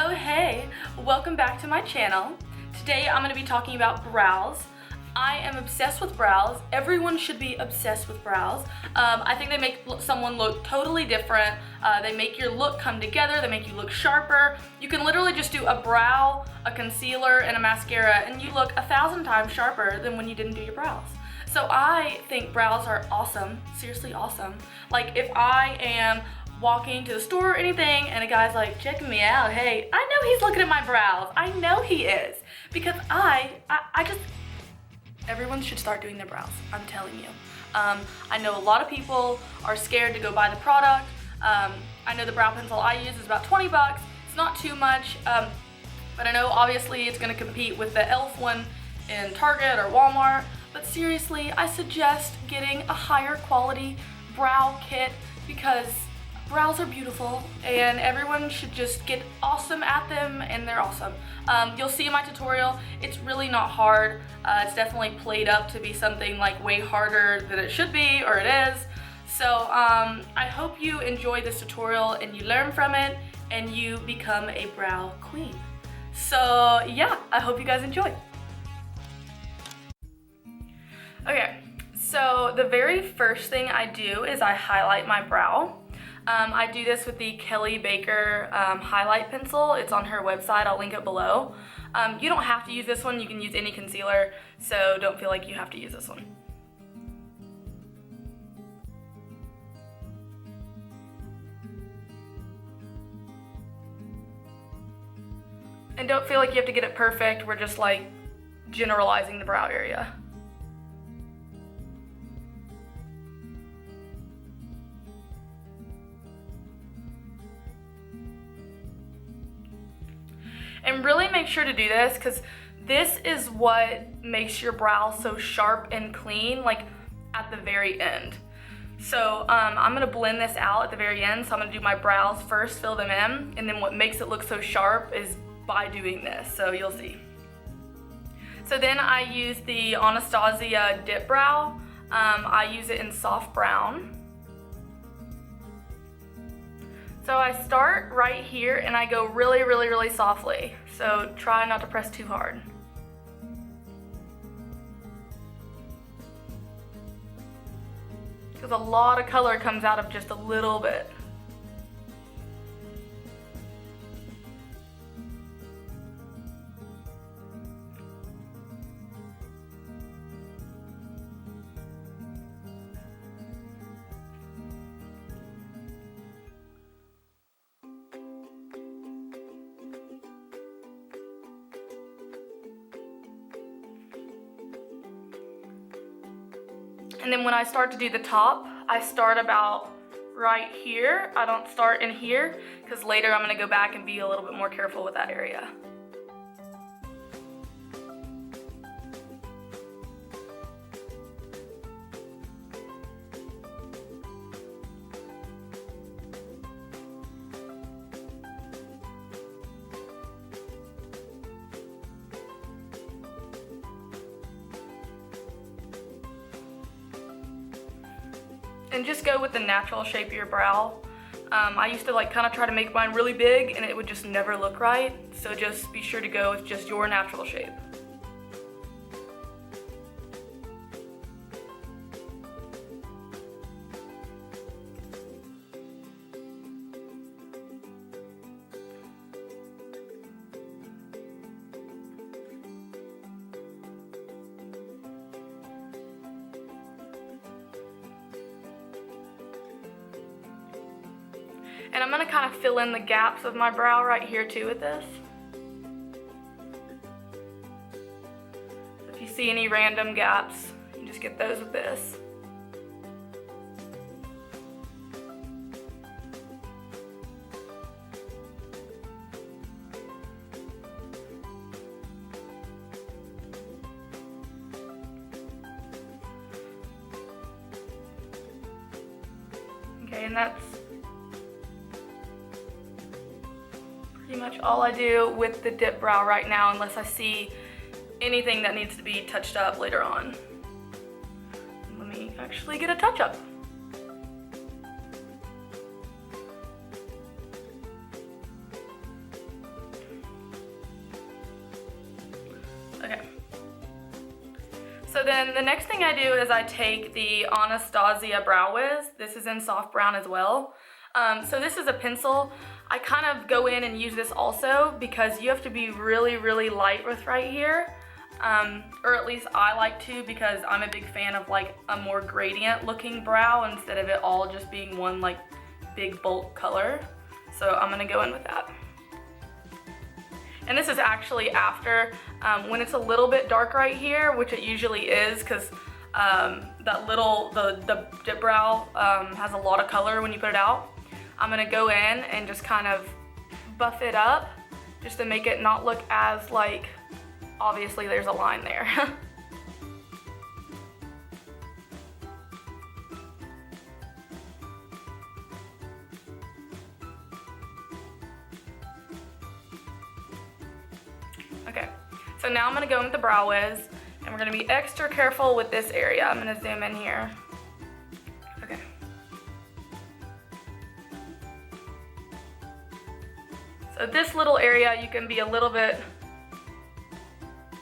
Oh hey, welcome back to my channel. Today I'm going to be talking about brows. I am obsessed with brows. Everyone should be obsessed with brows. I think they make someone look totally different. They make your look come together, they make you look sharper. You can literally just do a brow, a concealer, and a mascara and you look 1,000 times sharper than when you didn't do your brows. So I think brows are awesome, seriously awesome. Like if I am walking to the store or anything and a guy's like checking me out, hey, I know he's looking at my brows. I know he is, because I just, everyone should start doing their brows, I'm telling you. I know a lot of people are scared to go buy the product. I know the brow pencil I use is about 20 bucks. It's not too much, but I know obviously it's gonna compete with the e.l.f. one in Target or Walmart. But seriously, I suggest getting a higher quality brow kit because brows are beautiful and everyone should just get awesome at them, and they're awesome. You'll see in my tutorial, it's really not hard. It's definitely played up to be something like way harder than it should be, or it is. So I hope you enjoy this tutorial and you learn from it and you become a brow queen. So yeah, I hope you guys enjoy. Okay, so the very first thing I do is I highlight my brow. I do this with the Kelly Baker highlight pencil. It's on her website, I'll link it below. You don't have to use this one, you can use any concealer, so don't feel like you have to use this one. And don't feel like you have to get it perfect, we're just like generalizing the brow area. And really make sure to do this because this is what makes your brow so sharp and clean, like at the very end. So I'm gonna blend this out at the very end. So I'm gonna do my brows first, fill them in, and then what makes it look so sharp is by doing this, so you'll see. So then I use the Anastasia dip brow. I use it in soft brown. So I start right here and I go really, really, really softly. So try not to press too hard. Because a lot of color comes out of just a little bit. And then when I start to do the top, I start about right here. I don't start in here because later I'm going to go back and be a little bit more careful with that area. And just go with the natural shape of your brow. I used to like kind of try to make mine really big and it would just never look right. So just be sure to go with just your natural shape. And I'm going to kind of fill in the gaps of my brow right here too with this. If you see any random gaps, you just get those with this. Okay, and that's pretty much all I do with the dip brow right now, unless I see anything that needs to be touched up later on. Let me actually get a touch up. So then the next thing I do is I take the Anastasia Brow Wiz. This is in soft brown as well. So this is a pencil. I kind of go in and use this also because you have to be really, really light with right here. Or at least I like to, because I'm a big fan of like a more gradient looking brow instead of it all just being one like big bulk color. So I'm gonna go in with that. And this is actually after, when it's a little bit dark right here, which it usually is, because the dip brow has a lot of color when you put it out. I'm gonna go in and just kind of buff it up just to make it not look as like, obviously there's a line there. Okay, so now I'm gonna go in with the Brow Wiz, and we're gonna be extra careful with this area. I'm gonna zoom in here. Okay. So this little area you can be a little bit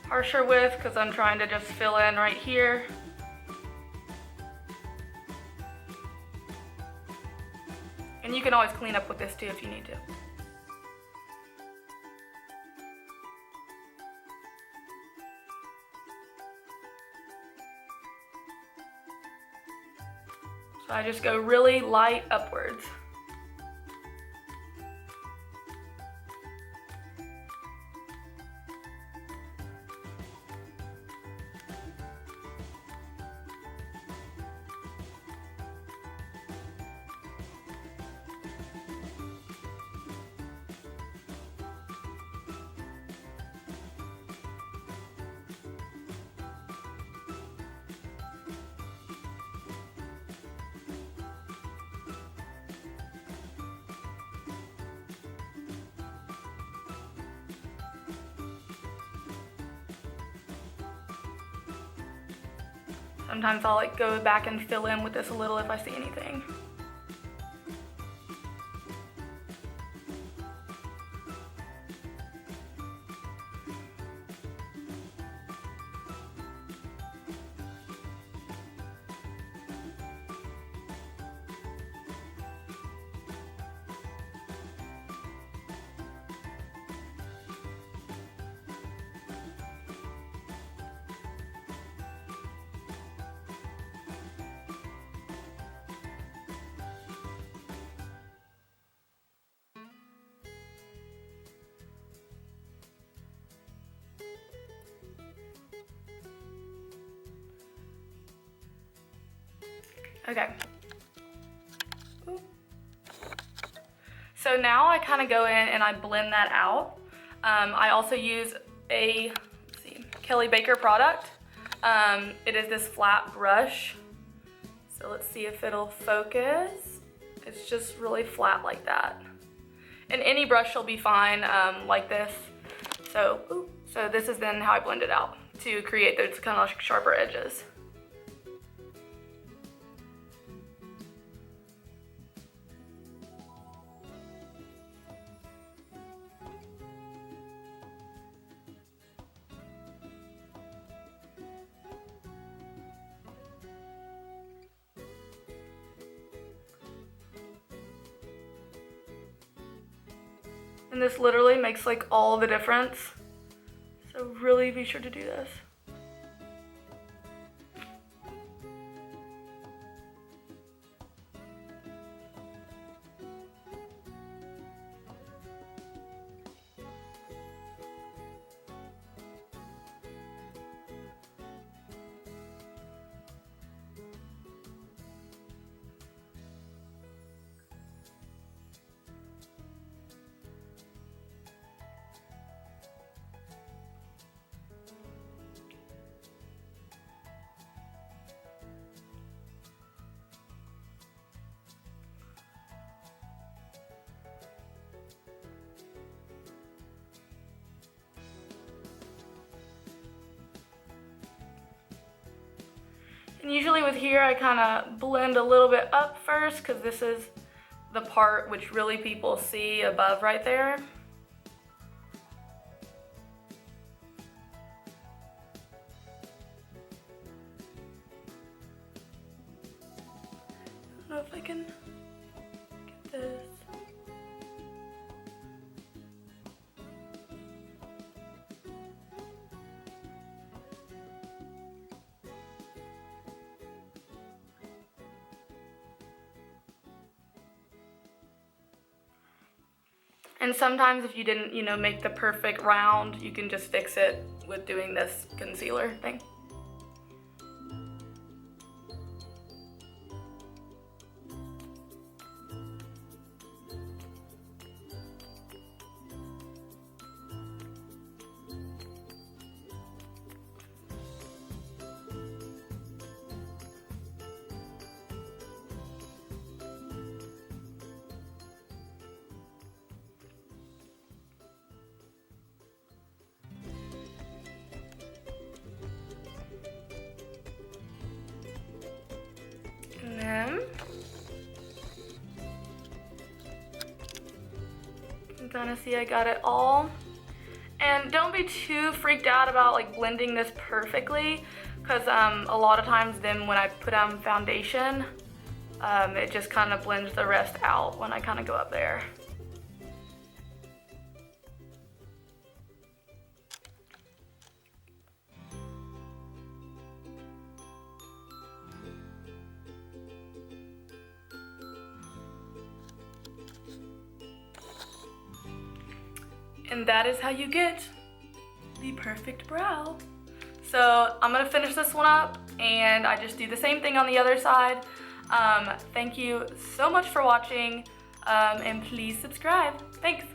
harsher with, because I'm trying to just fill in right here. And you can always clean up with this too if you need to. So I just go really light upwards. Sometimes I'll like go back and fill in with this a little if I see anything. Okay. So now I kind of go in and I blend that out. I also use a, let's see, Kelly Baker product. It is this flat brush. So let's see if it'll focus. It's just really flat like that. And any brush will be fine like this. So this is then how I blend it out to create those kind of sharper edges. And this literally makes like all the difference. So really be sure to do this. And usually with here, I kind of blend a little bit up first because this is the part which really people see above right there. don't know if I can get this. And sometimes if you didn't, make the perfect round, you can just fix it with doing this concealer thing. And then you can kind of see I got it all. And don't be too freaked out about like blending this perfectly, because a lot of times then when I put on foundation, it just kind of blends the rest out when I kind of go up there. And that is how you get the perfect brow. So I'm gonna finish this one up and I just do the same thing on the other side. Thank you so much for watching and please subscribe. Thanks.